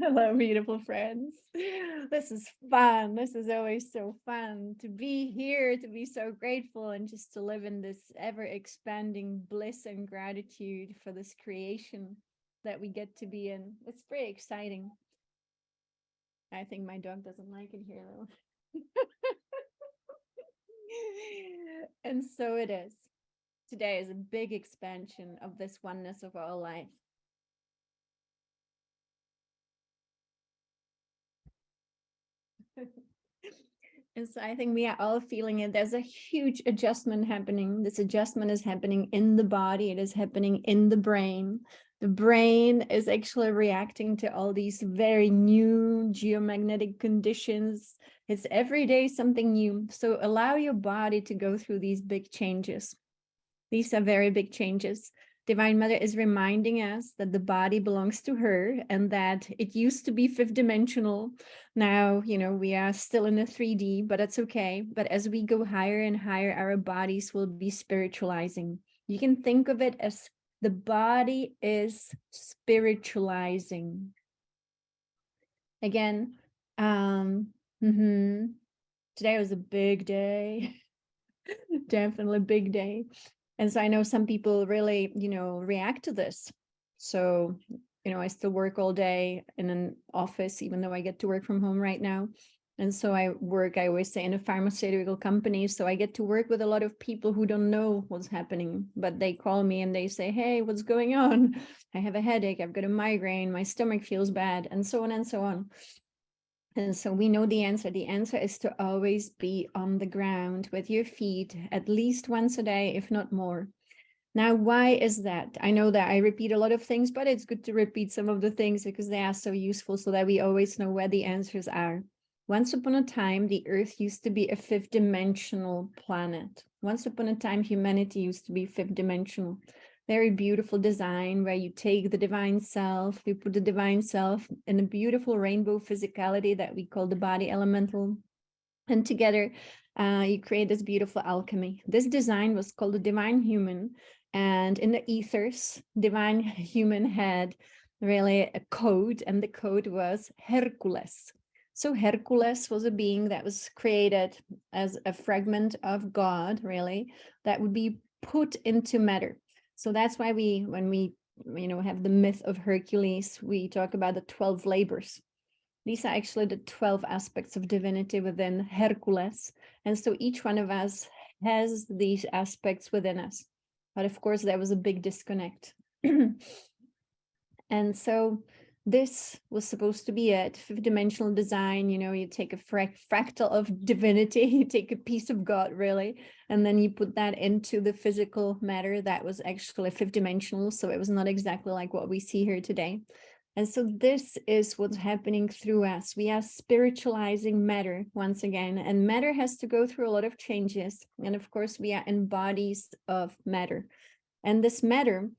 Hello, beautiful friends. This is fun. This is always so fun to be here, to be so grateful, and just to live in this ever expanding bliss and gratitude for this creation that we get to be in. It's pretty exciting. I think my dog doesn't like it here, though. And so it is. Today is a big expansion of this oneness of our life. And so I think we are all feeling it. There's a huge adjustment happening. This adjustment is happening in the body. It is happening in the brain. The brain is actually reacting to all these very new geomagnetic conditions. It's every day something new. So allow your body to go through these big changes. These are very big changes. Divine Mother is reminding us that the body belongs to her and that it used to be fifth dimensional. Now, we are still in a 3D, but it's okay. But as we go higher and higher, our bodies will be spiritualizing. You can think of it as the body is spiritualizing. Again, today was a big day. Definitely a big day. And so I know some people really, react to this. So, I still work all day in an office, even though I get to work from home right now. And so I always say, in a pharmaceutical company. So I get to work with a lot of people who don't know what's happening, but they call me and they say, hey, what's going on? I have a headache. I've got a migraine. My stomach feels bad, and so on and so on. And so we know the answer. The answer is to always be on the ground with your feet at least once a day, if not more. Now, why is that? I know that I repeat a lot of things, but it's good to repeat some of the things because they are so useful so that we always know where the answers are. Once upon a time, the Earth used to be a fifth dimensional planet. Once upon a time, humanity used to be fifth dimensional. Very beautiful design where you take the divine self, you put the divine self in a beautiful rainbow physicality that we call the body elemental. And together you create this beautiful alchemy. This design was called the divine human. And in the ethers, divine human had really a code, and the code was Hercules. So Hercules was a being that was created as a fragment of God, really, that would be put into matter. So that's why when we have the myth of Hercules, we talk about the 12 labors. These are actually the 12 aspects of divinity within Hercules. And so each one of us has these aspects within us. But of course, there was a big disconnect. And so this was supposed to be it. Fifth dimensional design, you take a fractal of divinity, you take a piece of God, really, and then you put that into the physical matter that was actually fifth dimensional. So it was not exactly like what we see here today. And so this is what's happening through us. We are spiritualizing matter once again, and matter has to go through a lot of changes. And of course, we are in bodies of matter. And this matter,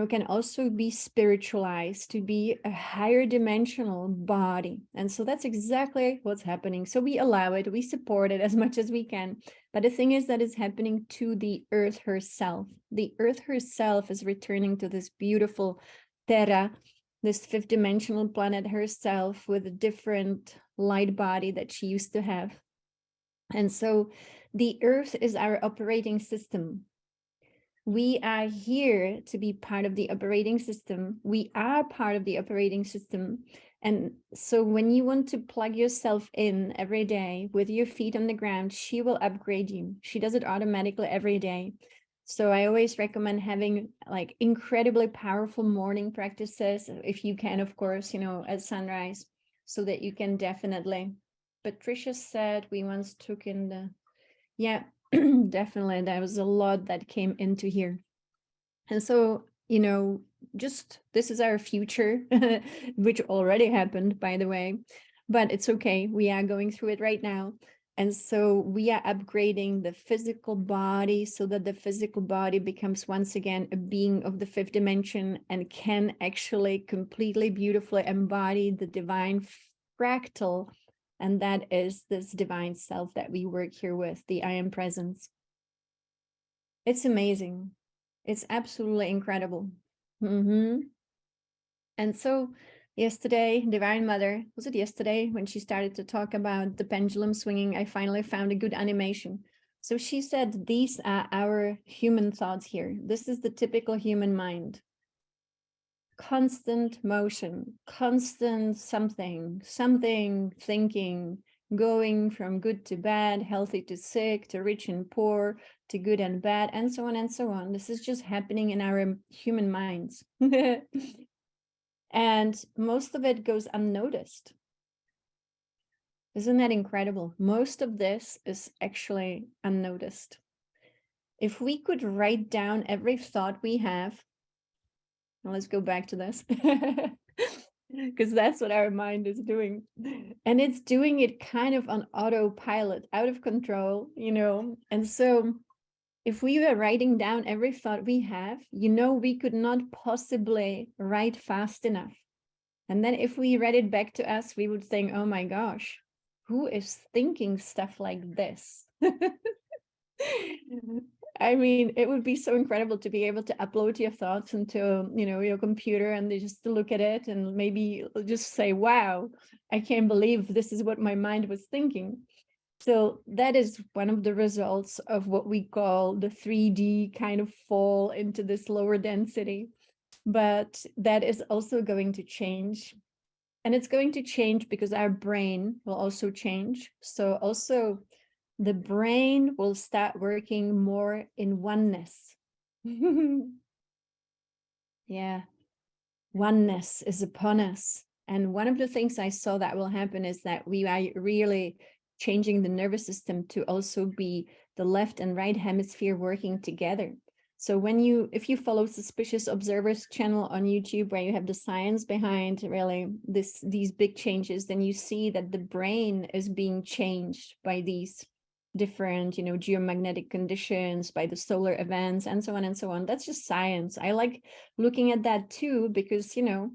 can also be spiritualized to be a higher dimensional body. And so that's exactly what's happening. So we allow it, we support it as much as we can. But the thing is that it's happening to the earth herself. The earth herself is returning to this beautiful Terra, this fifth dimensional planet herself, with a different light body that she used to have. And so the earth is our operating system. We are here to be part of the operating system. We are part of the operating system. And so when you want to plug yourself in every day with your feet on the ground, she will upgrade you. She does it automatically every day. So I always recommend having like incredibly powerful morning practices, if you can, of course, at sunrise, so that you can definitely. Patricia said we once took in the, yeah, definitely. There was a lot that came into here. And so, just this is our future, which already happened, by the way, but it's okay. We are going through it right now. And so we are upgrading the physical body so that the physical body becomes once again a being of the fifth dimension and can actually completely beautifully embody the divine fractal. And that is this divine self that we work here with, the I am presence. It's amazing. It's absolutely incredible. And so Yesterday, Divine Mother, was it yesterday when she started to talk about the pendulum swinging? I finally found a good animation. So she said, these are our human thoughts here. This is the typical human mind. Constant motion, constant something thinking, going from good to bad, healthy to sick, to rich and poor, to good and bad, and so on and so on. This is just happening in our human minds. And most of it goes unnoticed. Isn't that incredible? Most of this is actually unnoticed. If we could write down every thought we have, well, let's go back to this, because that's what our mind is doing. And it's doing it kind of on autopilot, out of control, you know. And so if we were writing down every thought we have, you know, we could not possibly write fast enough. And then if we read it back to us, we would think, oh my gosh, who is thinking stuff like this? I mean, it would be so incredible to be able to upload your thoughts into, you know, your computer and just to look at it and maybe just say, wow, I can't believe this is what my mind was thinking. So that is one of the results of what we call the 3D kind of fall into this lower density. But that is also going to change. And it's going to change because our brain will also change. So also the brain will start working more in oneness. Yeah, oneness is upon us. And one of the things I saw that will happen is that we are really changing the nervous system to also be the left and right hemisphere working together. So if you follow Suspicious Observers channel on YouTube, where you have the science behind really these big changes, then you see that the brain is being changed by these different, you know, geomagnetic conditions, by the solar events, and so on and so on. That's just science. I like looking at that too, because, you know,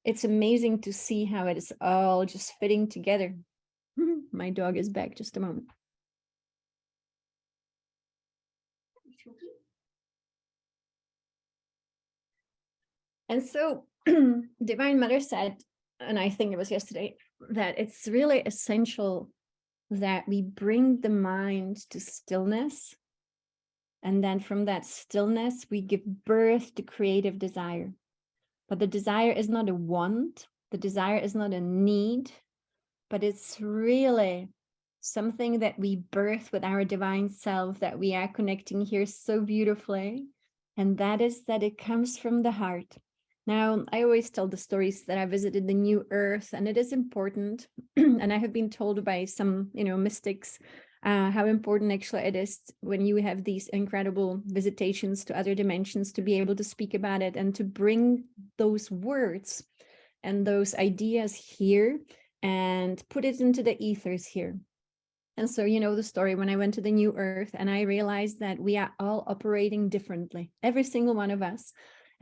it's amazing to see how it is all just fitting together. My dog is back, just a moment. And so Divine Mother said, and I think it was yesterday, that it's really essential that we bring the mind to stillness. And then from that stillness, we give birth to creative desire. But the desire is not a want, the desire is not a need, but it's really something that we birth with our divine self, that we are connecting here so beautifully. And that is that it comes from the heart. Now, I always tell the stories that I visited the New Earth, and it is important. And I have been told by some, you know, mystics how important actually it is when you have these incredible visitations to other dimensions to be able to speak about it and to bring those words and those ideas here and put it into the ethers here. And so, you know, the story when I went to the New Earth and I realized that we are all operating differently, every single one of us,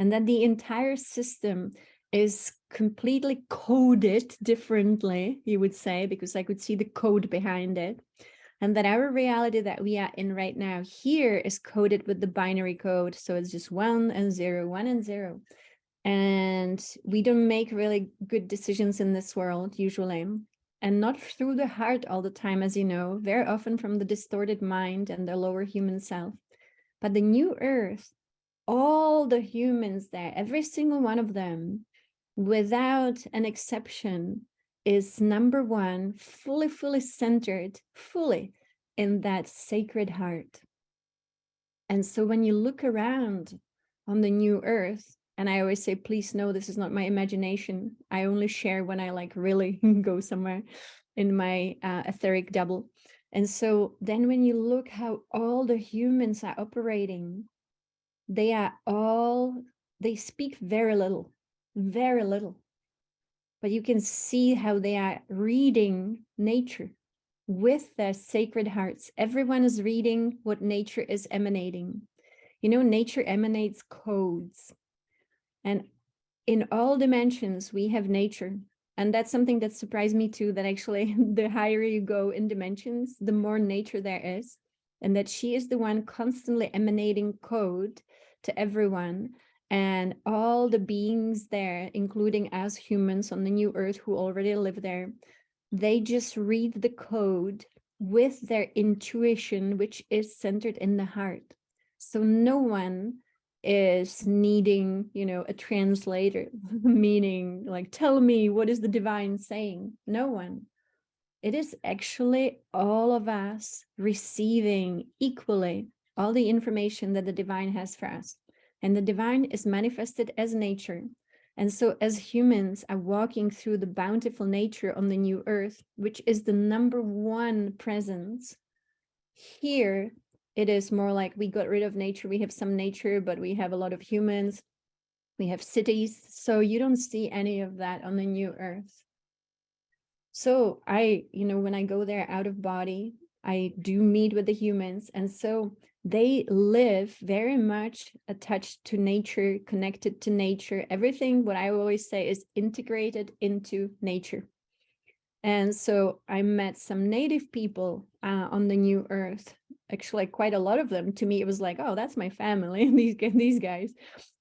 and that the entire system is completely coded differently, you would say, because I could see the code behind it. And that our reality that we are in right now here is coded with the binary code. So it's just 1 and 0, 1 and 0. And we don't make really good decisions in this world usually, and not through the heart all the time, as you know, very often from the distorted mind and the lower human self. But the New Earth, all the humans there, every single one of them, without an exception, is number one, fully centered, fully in that sacred heart. And so when you look around on the New Earth, and I always say, please know this is not my imagination. I only share when I like really go somewhere in my etheric double. And so then when you look how all the humans are operating, they speak very little, but you can see how they are reading nature with their sacred hearts. Everyone is reading what nature is emanating. You know, nature emanates codes. And in all dimensions, we have nature. And that's something that surprised me too, that actually the higher you go in dimensions, the more nature there is. And that she is the one constantly emanating code to everyone. And all the beings there, including us humans on the new earth who already live there, they just read the code with their intuition, which is centered in the heart. So no one is needing, a translator, meaning like, tell me, what is the divine saying? No one. It is actually all of us receiving equally all the information that the divine has for us. And the divine is manifested as nature. And so as humans are walking through the bountiful nature on the new earth, which is the number one presence, here it is more like we got rid of nature. We have some nature, but we have a lot of humans. We have cities. So you don't see any of that on the new earth. So when I go there out of body, I do meet with the humans. And so they live very much attached to nature, connected to nature. Everything, what I always say, is integrated into nature. And so I met some native people on the new earth, actually quite a lot of them. To me, it was like, oh, that's my family, these guys.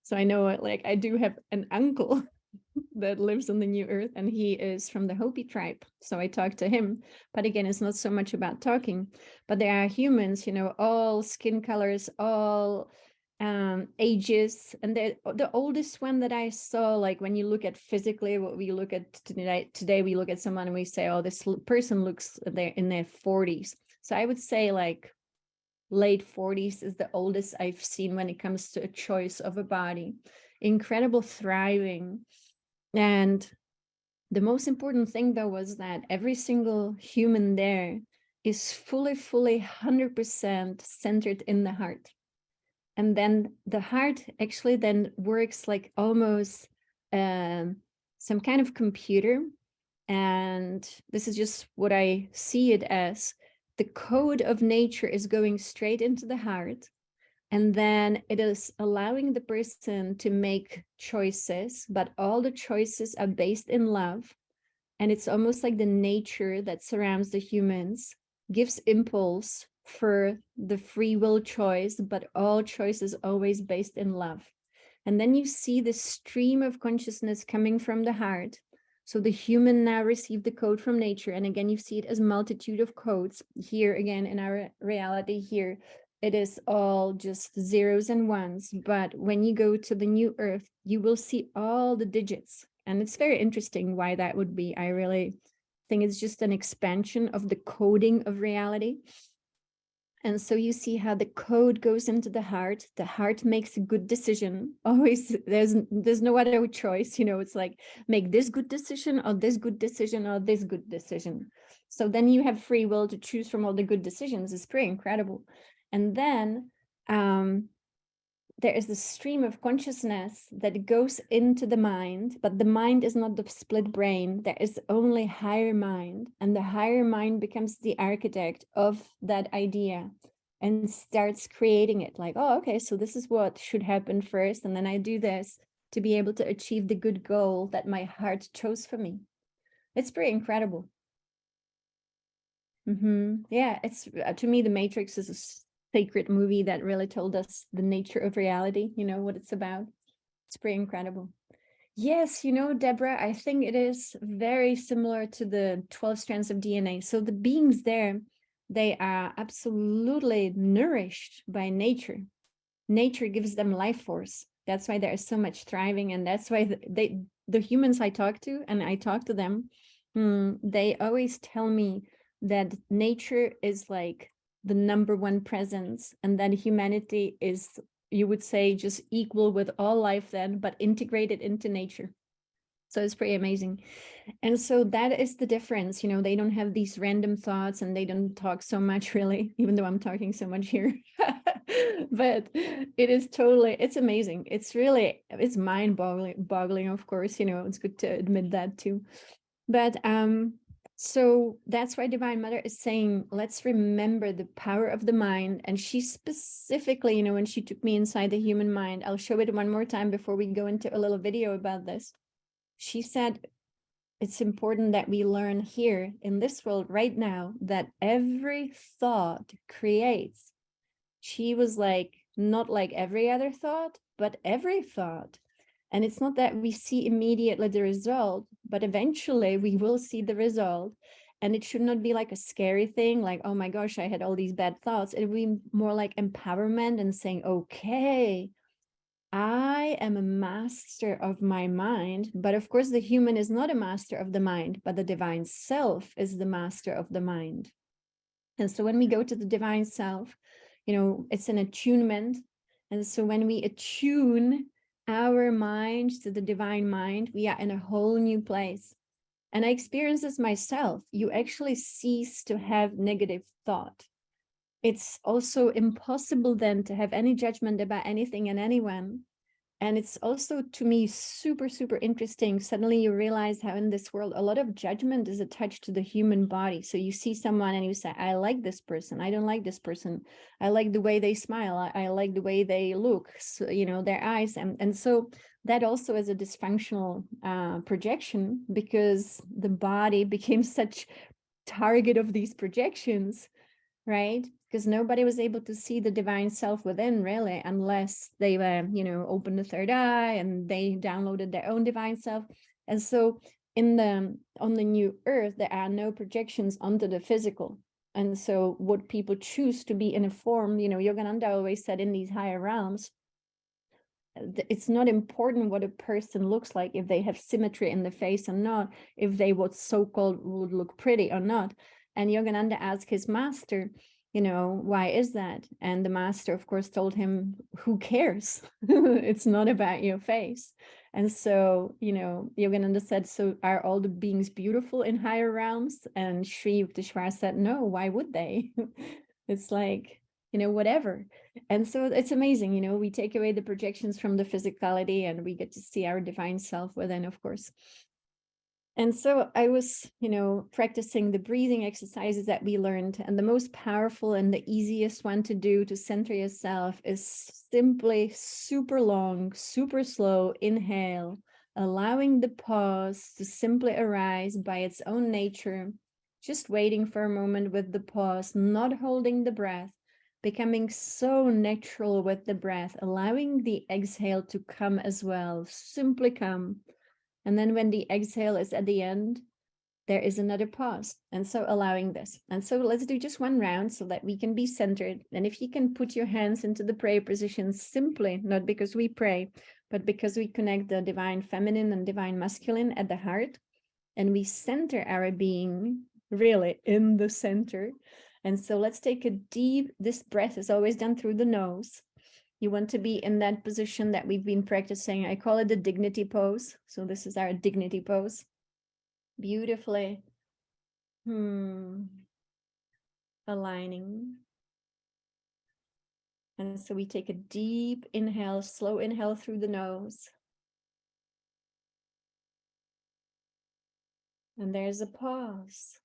So I know, like, I do have an uncle that lives on the new earth, and he is from the Hopi tribe. So I talked to him, but again, it's not so much about talking, but there are humans, all skin colors, all ages. And the oldest one that I saw, like when you look at physically, what we look at today, we look at someone and we say, oh, this person looks in their 40s. So I would say like late 40s is the oldest I've seen when it comes to a choice of a body. Incredible thriving. And the most important thing, though, was that every single human there is fully 100% centered in the heart. And then the heart actually then works like almost some kind of computer. And this is just what I see it as. The code of nature is going straight into the heart. And then it is allowing the person to make choices, but all the choices are based in love. And it's almost like the nature that surrounds the humans gives impulse for the free will choice, but all choices always based in love. And then you see the stream of consciousness coming from the heart. So the human now received the code from nature. And again, you see it as multitude of codes. Here again, in our reality here, it is all just zeros and ones. But when you go to the new earth, you will see all the digits. And it's very interesting why that would be. I really think it's just an expansion of the coding of reality. And so you see how the code goes into the heart. The heart makes a good decision. Always, there's no other choice. It's like, make this good decision or this good decision or this good decision. So then you have free will to choose from all the good decisions. It's pretty incredible. And then there is the stream of consciousness that goes into the mind, but the mind is not the split brain. There is only higher mind, and the higher mind becomes the architect of that idea and starts creating it. Like, oh, okay, so this is what should happen first, and then I do this to be able to achieve the good goal that my heart chose for me. It's pretty incredible. Yeah, it's to me, The Matrix is a sacred movie that really told us the nature of reality, what it's about. It's pretty incredible. Yes, Deborah, I think it is very similar to the 12 strands of DNA. So the beings there, they are absolutely nourished by nature. Nature gives them life force. That's why there is so much thriving. And that's why the humans I talk to, and I talk to them, they always tell me that nature is like the number one presence, and that humanity is, you would say, just equal with all life then, but integrated into nature. So it's pretty amazing. And so that is the difference. They don't have these random thoughts, and they don't talk so much, really, even though I'm talking so much here. But it is totally, it's amazing. It's mind-boggling, of course. It's good to admit that too. But so that's why Divine Mother is saying, let's remember the power of the mind. And she specifically, when she took me inside the human mind, I'll show it one more time before we go into a little video about this. She said, it's important that we learn here in this world right now that every thought creates. She was like, not like every other thought, but every thought. And it's not that we see immediately the result, but eventually we will see the result. And it should not be like a scary thing, like, oh my gosh, I had all these bad thoughts. It would be more like empowerment and saying, okay, I am a master of my mind. But of course, the human is not a master of the mind, but the divine self is the master of the mind. And so when we go to the divine self, it's an attunement. And so when we attune our mind to the divine mind, we are in a whole new place. And I experience this myself. You actually cease to have negative thought. It's also impossible then to have any judgment about anything and anyone. And it's also, to me, super, super interesting. Suddenly you realize how in this world, a lot of judgment is attached to the human body. So you see someone and you say, I like this person. I don't like this person. I like the way they smile. I like the way they look, so, their eyes. And so that also is a dysfunctional projection, because the body became such target of these projections, right? Because nobody was able to see the divine self within, really, unless they were, opened the third eye and they downloaded their own divine self. And so on the new earth, there are no projections onto the physical. And so what people choose to be in a form, Yogananda always said, in these higher realms, it's not important what a person looks like, if they have symmetry in the face or not, if they what so-called would look pretty or not. And Yogananda asked his master, why is that? And the master, of course, told him, who cares? It's not about your face. And so, Yogananda said, so are all the beings beautiful in higher realms? And Sri Yukteswar said, no, why would they? It's like, whatever. And so it's amazing, we take away the projections from the physicality and we get to see our divine self within, of course. And so I was, practicing the breathing exercises that we learned. And the most powerful and the easiest one to do to center yourself is simply super long, super slow inhale, allowing the pause to simply arise by its own nature, just waiting for a moment with the pause, not holding the breath, becoming so natural with the breath, allowing the exhale to come as well, simply come. And then when the exhale is at the end, there is another pause. And so allowing this. And so let's do just one round so that we can be centered. And if you can put your hands into the prayer position simply, not because we pray, but because we connect the divine feminine and divine masculine at the heart, and we center our being really in the center. And so let's take a deep, this breath is always done through the nose. You want to be in that position that we've been practicing. I call it the dignity pose. So this is our dignity pose. Beautifully. Aligning. And so we take a deep inhale, slow inhale through the nose. And there's a pause.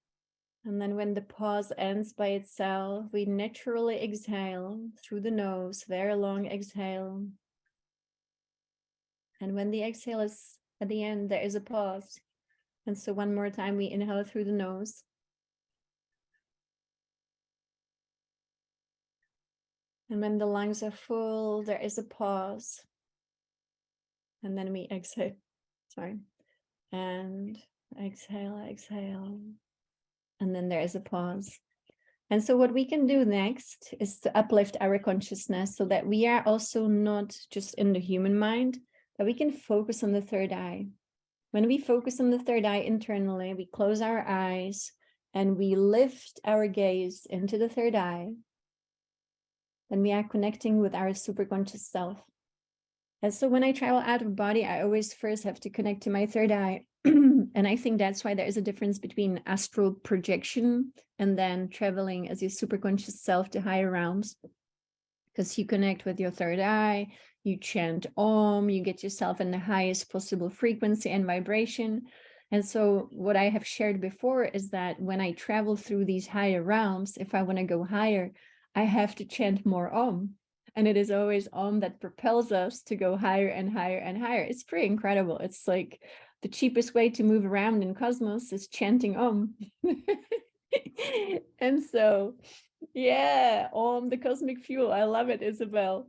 And then when the pause ends by itself, we naturally exhale through the nose, very long exhale. And when the exhale is at the end, there is a pause. And so one more time, we inhale through the nose. And when the lungs are full, there is a pause. And then we exhale, and exhale, exhale. And then there is a pause. And so what we can do next is to uplift our consciousness so that we are also not just in the human mind, but we can focus on the third eye. When we focus on the third eye internally, we close our eyes and we lift our gaze into the third eye. Then we are connecting with our superconscious self. And so when I travel out of body, I always first have to connect to my third eye. And I think that's why there is a difference between astral projection and then traveling as your superconscious self to higher realms. Because you connect with your third eye, you chant Om, you get yourself in the highest possible frequency and vibration. And so what I have shared before is that when I travel through these higher realms, if I want to go higher, I have to chant more Om. And it is always Om that propels us to go higher and higher and higher. It's pretty incredible. It's like the cheapest way to move around in cosmos is chanting Om. And so, yeah, Om, the cosmic fuel. I love it, Isabel.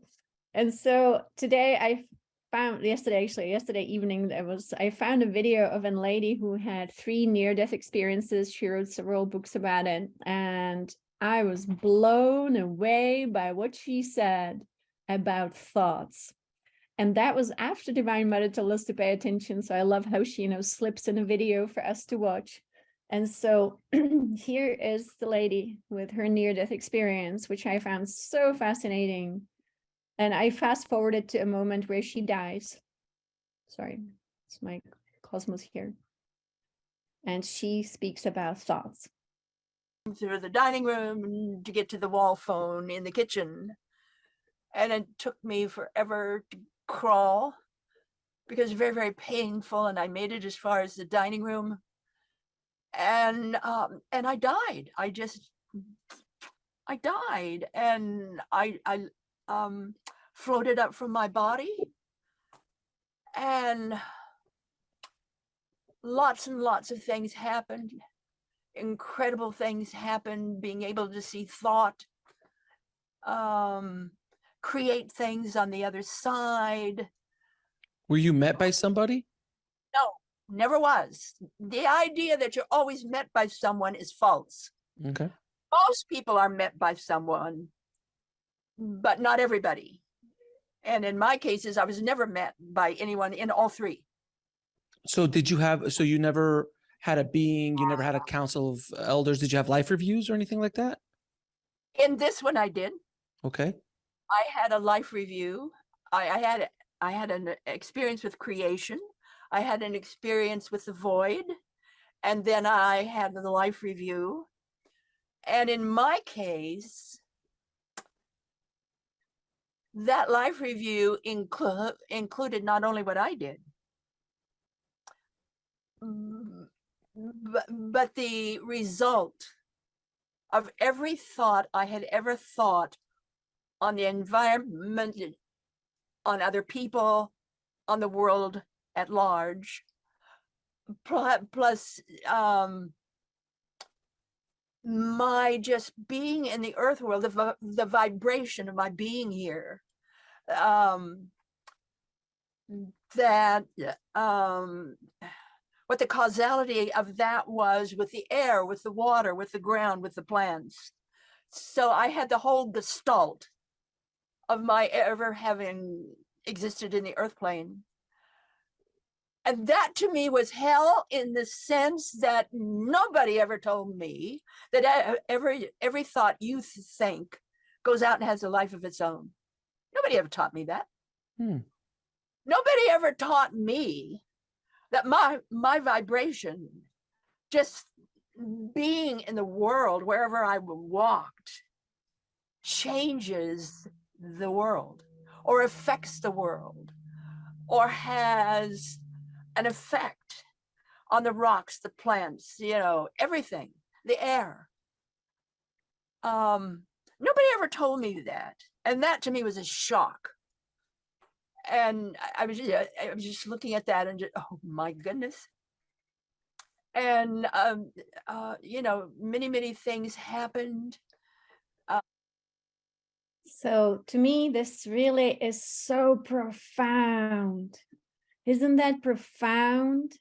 And so today I found, yesterday evening, I found a video of a lady who had 3 near-death experiences. She wrote several books about it, and I was blown away by what she said about thoughts. And that was after Divine Mother told us to pay attention. So I love how she, slips in a video for us to watch. And so here is the lady with her near-death experience, which I found so fascinating. And I fast forwarded to a moment where she dies. Sorry, it's my Cosmos here. And she speaks about thoughts. Through the dining room to get to the wall phone in the kitchen. And it took me forever to crawl because it's very, very painful. And I made it as far as the dining room. And I died. I died, and I floated up from my body, and lots and lots of things happened. Incredible things happened. Being able to see thought, create things on the other side. Were you met by somebody? No, never was. The idea that you're always met by someone is false. Okay. Most people are met by someone, but not everybody. And in my cases, I was never met by anyone in all 3. So you never had a being, you never had a council of elders. Did you have life reviews or anything like that? In this one, I did. Okay. I had a life review. I had an experience with creation. I had an experience with the void. And then I had the life review. And in my case, that life review included not only what I did, but the result of every thought I had ever thought on the environment, on other people, on the world at large, plus my just being in the earth world, the vibration of my being here, what the causality of that was with the air, with the water, with the ground, with the plants. So I had the whole gestalt of my ever having existed in the earth plane. And that to me was hell, in the sense that nobody ever told me that every thought you think goes out and has a life of its own. Nobody ever taught me that. Nobody ever taught me that my vibration, just being in the world wherever I walked, changes the world or affects the world or has an effect on the rocks, the plants, everything, the air. Nobody ever told me that. And that to me was a shock. And I was just looking at that and just, oh my goodness. And, many, many things happened. So to me, this really is so profound. Isn't that profound?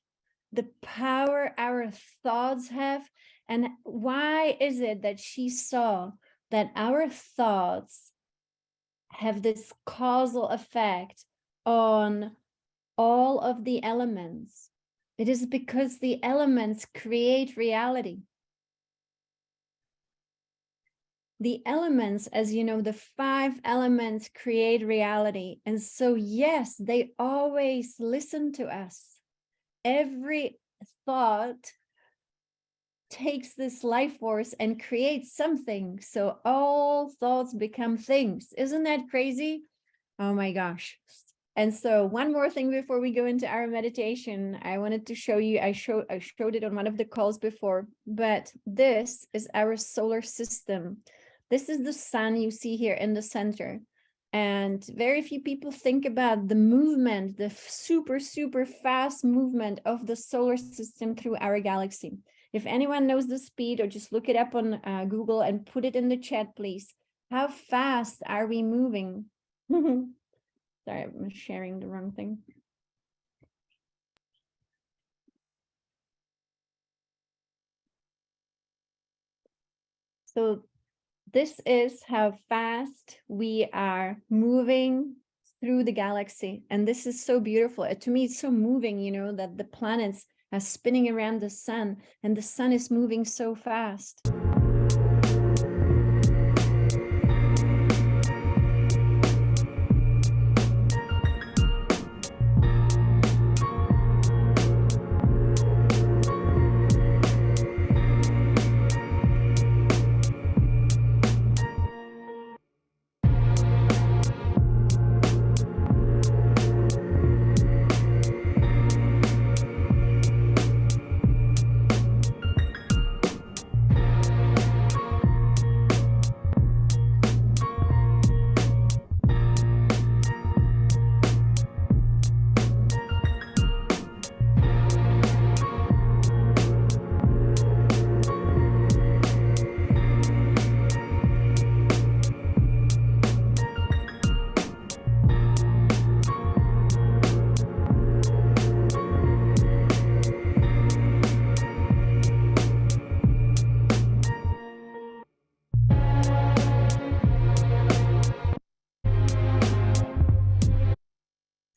The power our thoughts have. And why is it that she saw that our thoughts have this causal effect on all of the elements? It is because the elements create reality. The elements, as you know, the 5 elements create reality. And so, yes, they always listen to us. Every thought takes this life force and creates something. So all thoughts become things. Isn't that crazy? Oh my gosh. And so one more thing before we go into our meditation, I wanted to show you, I showed it on one of the calls before, but this is our solar system. This is the sun you see here in the center. And very few people think about the movement, the super, super fast movement of the solar system through our galaxy. If anyone knows the speed, or just look it up on Google and put it in the chat, please. How fast are we moving? Sorry, I'm sharing the wrong thing. So this is how fast we are moving through the galaxy. And this is so beautiful. To me, it's so moving, you know, that the planets are spinning around the sun and the sun is moving so fast.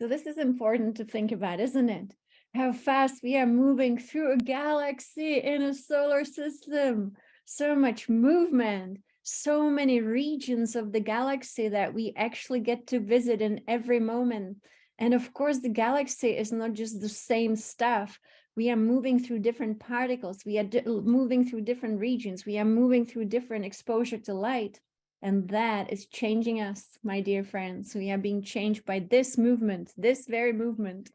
So this is important to think about, isn't it? How fast we are moving through a galaxy in a solar system. So much movement, so many regions of the galaxy that we actually get to visit in every moment. And of course, the galaxy is not just the same stuff. We are moving through different particles. We are moving through different regions. We are moving through different exposure to light. And that is changing us, my dear friends. We are being changed by this movement, this very movement.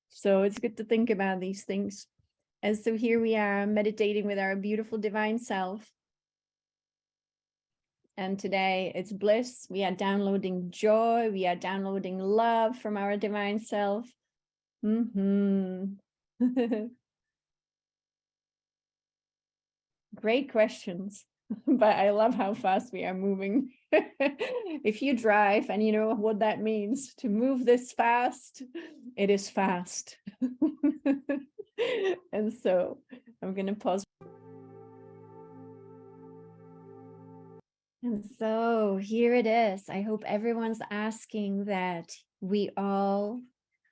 So it's good to think about these things. And so here we are meditating with our beautiful divine self. And today it's bliss. We are downloading joy. We are downloading love from our divine self. Great questions. But I love how fast we are moving. If you drive and you know what that means to move this fast, it is fast. And so I'm going to pause. And so here it is. I hope everyone's asking that we all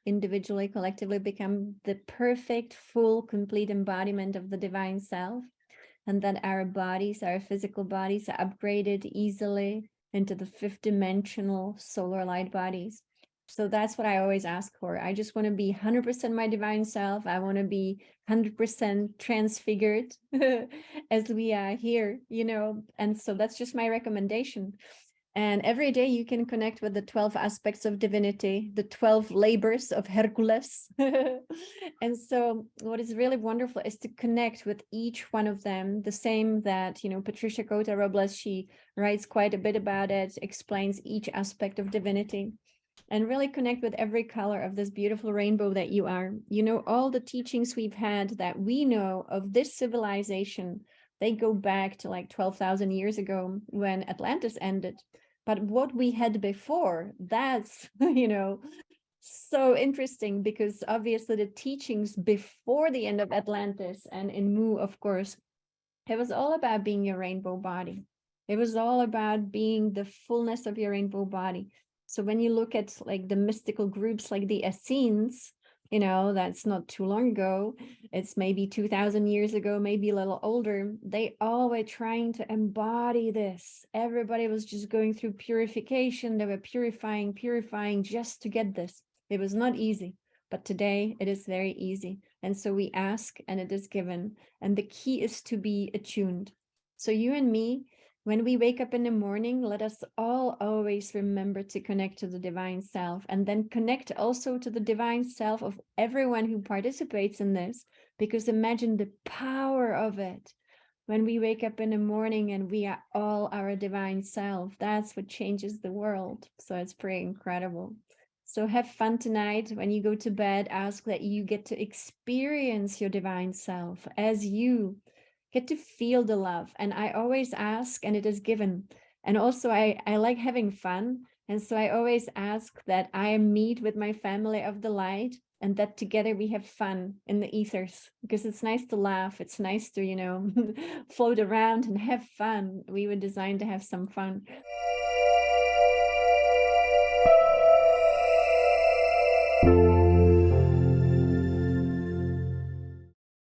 individually, collectively become the perfect, full, complete embodiment of the divine self. And that our bodies, our physical bodies, are upgraded easily into the fifth dimensional solar light bodies. So that's what I always ask for. I just want to be 100% my divine self. I want to be 100% transfigured as we are here, you know. And so that's just my recommendation. And every day you can connect with the 12 aspects of divinity, the 12 labors of Hercules. And so what is really wonderful is to connect with each one of them, the same that, you know, Patricia Cota Robles, she writes quite a bit about it, explains each aspect of divinity, and really connect with every color of this beautiful rainbow that you are. You know, all the teachings we've had that we know of this civilization, they go back to like 12,000 years ago when Atlantis ended. But what we had before, that's, you know, so interesting, because obviously the teachings before the end of Atlantis and in Mu, of course, it was all about being your rainbow body. It was all about being the fullness of your rainbow body. So when you look at like the mystical groups like the Essenes, you know, that's not too long ago, it's maybe 2000 years ago, maybe a little older, they all were trying to embody this. Everybody was just going through purification. They were purifying just to get this. It was not easy, but today it is very easy. And so we ask and it is given. And the key is to be attuned. So you and me, when we wake up in the morning, let us all always remember to connect to the divine self, and then connect also to the divine self of everyone who participates in this, because imagine the power of it. When we wake up in the morning and we are all our divine self, that's what changes the world. So it's pretty incredible. So have fun tonight. When you go to bed, ask that you get to experience your divine self as you get to feel the love. And I always ask, and it is given. And also I like having fun. And so I always ask that I meet with my family of the light and that together we have fun in the ethers, because it's nice to laugh. It's nice to, float around and have fun. We were designed to have some fun.